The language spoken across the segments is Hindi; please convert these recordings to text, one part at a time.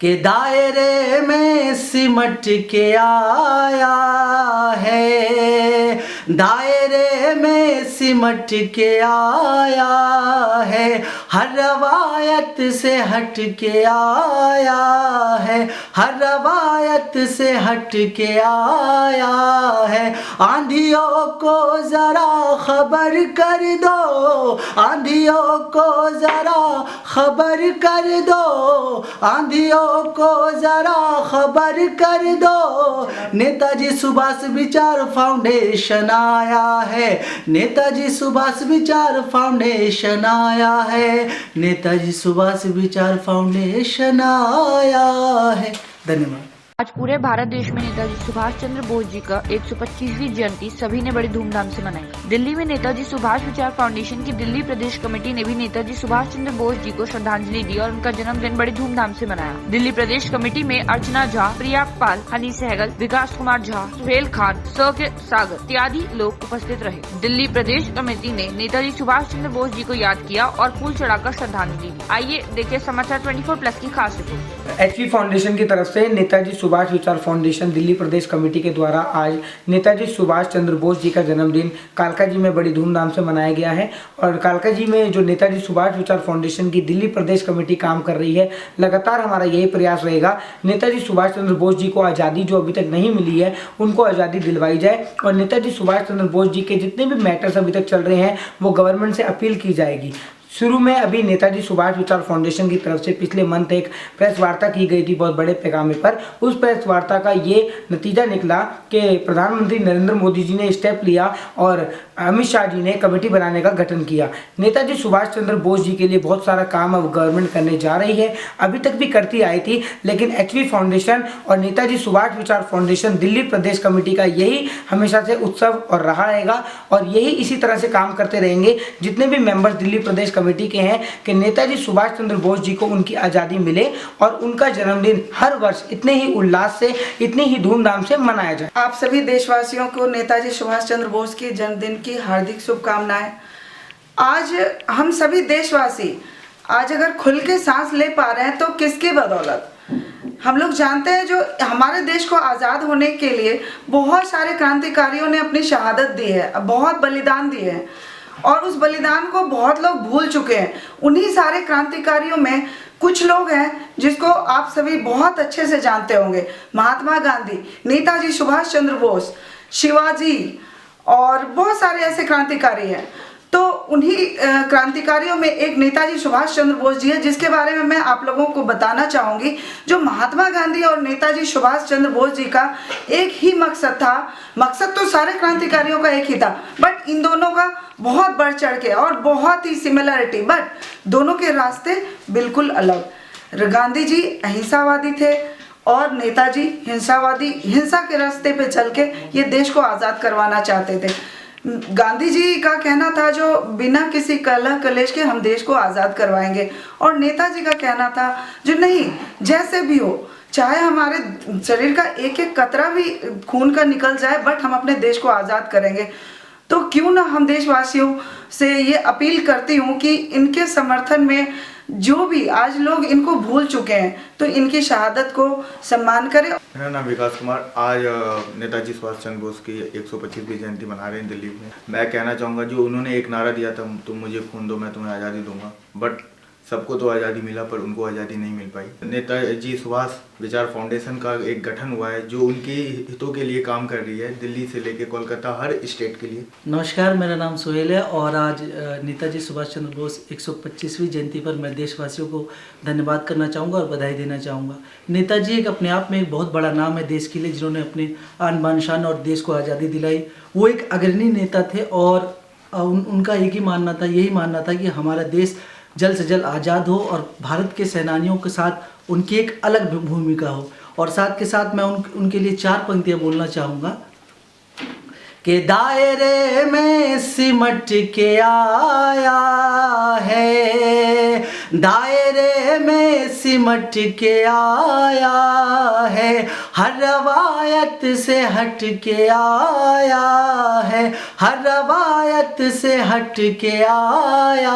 के दायरे में सिमट के आया है, दायरे में सिमट के आया है, हर रवायत से हट के आया है, हर रवायत से हट के आया है। आंधियों को जरा खबर कर दो, आंधियों को जरा खबर कर दो, आंधियों को जरा खबर कर दो। नेताजी सुभाष विचार फाउंडेशन आया है, नेताजी सुभाष विचार फाउंडेशन आया है, नेताजी सुभाष विचार फाउंडेशन आया है। धन्यवाद। आज पूरे भारत देश में नेताजी सुभाष चंद्र बोस जी का 125वीं जयंती सभी ने बड़ी धूमधाम से मनाई। दिल्ली में नेताजी सुभाष विचार फाउंडेशन की दिल्ली प्रदेश कमेटी ने भी नेताजी सुभाष चंद्र बोस जी को श्रद्धांजलि दी और उनका जन्मदिन बड़ी धूमधाम से मनाया। दिल्ली प्रदेश कमेटी में अर्चना झा, प्रिया पाल, हनी सहगल, विकास कुमार झा, सुहेल खान, सागर इत्यादि लोग उपस्थित रहे। दिल्ली प्रदेश कमेटी ने नेताजी सुभाष चंद्र बोस जी को याद किया और फूल चढ़ाकर श्रद्धांजलि दी। आइए देखिए समाचार 24+ की खास रिपोर्ट। एचपी फाउंडेशन की तरफ से नेताजी सुभाष विचार फाउंडेशन दिल्ली प्रदेश कमेटी के द्वारा आज नेताजी सुभाष चंद्र बोस जी का जन्मदिन कालका जी में बड़ी धूमधाम से मनाया गया है। और कालका जी में जो नेताजी सुभाष विचार फाउंडेशन की दिल्ली प्रदेश कमेटी काम कर रही है, लगातार हमारा यही प्रयास रहेगा नेताजी सुभाष चंद्र बोस जी को आज़ादी जो अभी तक नहीं मिली है उनको आज़ादी दिलवाई जाए। और नेताजी सुभाष चंद्र बोस जी के जितने भी मैटर्स अभी तक चल रहे हैं वो गवर्नमेंट से अपील की जाएगी। शुरू में अभी नेताजी सुभाष विचार फाउंडेशन की तरफ से पिछले मंथ एक प्रेस वार्ता की गई थी बहुत बड़े पैमाने पर। उस प्रेस वार्ता का ये नतीजा निकला कि प्रधानमंत्री नरेंद्र मोदी जी ने स्टेप लिया और अमित शाह जी ने कमेटी बनाने का गठन किया। नेताजी सुभाष चंद्र बोस जी के लिए बहुत सारा काम अब गवर्नमेंट करने जा रही है, अभी तक भी करती आई थी, लेकिन एचपी फाउंडेशन और नेताजी सुभाष विचार फाउंडेशन दिल्ली प्रदेश कमेटी का यही हमेशा से उत्सव और रहा रहेगा और यही इसी तरह से काम करते रहेंगे जितने भी मेंबर्स दिल्ली प्रदेश कमेटी के हैं कि नेताजी सुभाष चंद्र बोस जी को उनकी आज़ादी मिले और उनका जन्मदिन हर वर्ष इतने ही उल्लास से, इतनी ही धूमधाम से मनाया जाए। आप सभी देशवासियों को नेताजी सुभाष चंद्र बोस के जन्मदिन की हार्दिक शुभकामनाएं। आज हम सभी देशवासी आज अगर खुल के सांस ले पा रहे हैं तो किसकी बदौलत? हम लोग जानते हैं जो हमारे देश को आज़ाद होने के लिए बहुत सारे क्रांतिकारियों ने अपनी शहादत दी है, बहुत बलिदान दिए हैं और उस बलिदान को बहुत लोग भूल चुके हैं। उन्हीं सारे क्रांतिकारियों में कुछ लोग हैं जिसको आप सभी बहुत अच्छे से जानते होंगे। महात्मा गांधी, नेताजी सुभाष चंद्र बोस, शिवाजी और बहुत सारे ऐसे क्रांतिकारी हैं। तो उन्हीं क्रांतिकारियों में एक नेताजी सुभाष चंद्र बोस जी है जिसके बारे में मैं आप लोगों को बताना चाहूँगी। जो महात्मा गांधी और नेताजी सुभाष चंद्र बोस जी का एक ही मकसद था, मकसद तो सारे क्रांतिकारियों का एक ही था, बट इन दोनों का बहुत बढ़ चढ़ के और बहुत ही सिमिलरिटी, बट दोनों के रास्ते बिल्कुल अलग। गांधी जी अहिंसावादी थे और नेताजी हिंसा के रास्ते पे चल के ये देश को आज़ाद करवाना चाहते थे। गांधी जी का कहना था जो बिना किसी कलह कलेश के हम देश को आज़ाद करवाएंगे, और नेताजी का कहना था जो नहीं, जैसे भी हो, चाहे हमारे शरीर का एक एक कतरा भी खून का निकल जाए, बट हम अपने देश को आज़ाद करेंगे। तो क्यों ना हम देशवासियों से ये अपील करती हूँ कि इनके समर्थन में जो भी आज लोग इनको भूल चुके हैं तो इनकी शहादत को सम्मान करें। मेरा नाम विकास कुमार। आज नेताजी सुभाष चंद्र बोस की 125वीं जयंती मना रहे हैं दिल्ली में। मैं कहना चाहूँगा जो उन्होंने एक नारा दिया था, तुम मुझे खून दो मैं तुम्हें आज़ादी दूंगा, बट सबको तो आज़ादी मिला पर उनको आज़ादी नहीं मिल पाई। नेताजी सुभाष विचार फाउंडेशन का एक गठन हुआ है जो उनके हितों के लिए काम कर रही है, दिल्ली से लेकर कोलकाता हर स्टेट के लिए। नमस्कार, मेरा नाम सुहेल है और आज नेताजी सुभाष चंद्र बोस 125वीं जयंती पर मैं देशवासियों को धन्यवाद करना चाहूँगा और बधाई देना चाहूँगा। नेताजी एक अपने आप में एक बहुत बड़ा नाम है देश के लिए, जिन्होंने अपने आन बान शान और देश को आज़ादी दिलाई। वो एक अग्रणी नेता थे और उनका एक ही मानना था, यही मानना था कि हमारा देश जल्द से जल्द आज़ाद हो और भारत के सेनानियों के साथ उनकी एक अलग भूमिका हो। और साथ के साथ मैं उनके लिए 4 पंक्तियाँ बोलना चाहूँगा कि दायरे में सिमट के आया है, दायरे में सिमट के आया है, हर रवायत से हट के आया है, हर रवायत से हट के आया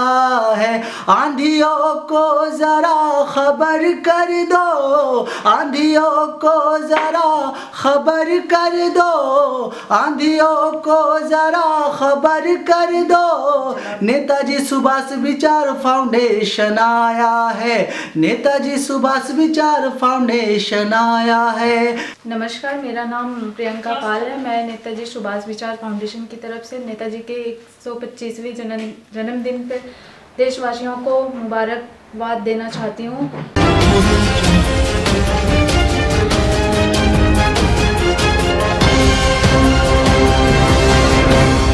है। आंधियों को जरा खबर कर दो, आंधियों को जरा खबर कर दो, आंधियों को जरा खबर कर दो। नेताजी सुभाष विचार फाउंडेशन आया है, नेताजी सुभाष विचार फाउंडेशन आया है। नमस्कार, मेरा नाम प्रियंका पाल है। मैं नेताजी सुभाष विचार फाउंडेशन की तरफ से नेताजी के 125वें जन्मदिन पर देशवासियों को मुबारकबाद देना चाहती हूँ।